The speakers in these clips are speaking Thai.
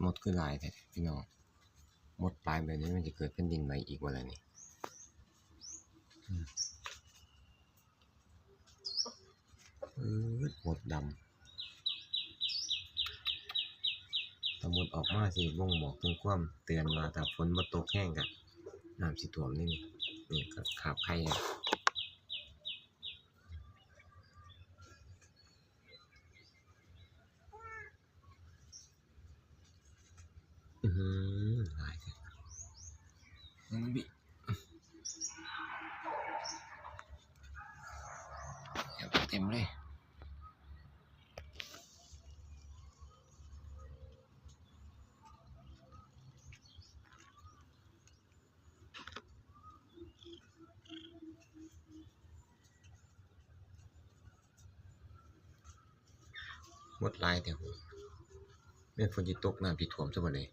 มดคือหลายแท้พี่น้องมดตายแบบนี้มันจะเกิดแผ่นดินไหวอีกว่าอะไรนี่มดดำถ้ามดออกมาสิบ่งบอกถึงความเตือนว่าถ้าฝนบ่ตกแห้งก็น้ำสิท่วมนี่ก็ขาบไข่หลายแท้มันบิเต็มเลยมดหลายแต่แม่นฝนสิตกน้ำสิท่วมซะบ่เลย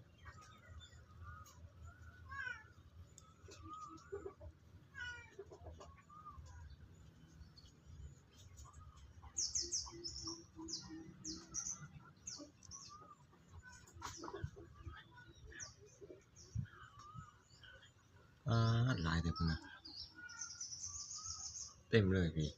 หลายแต่พุ่นน่ะเต็มเลยพี่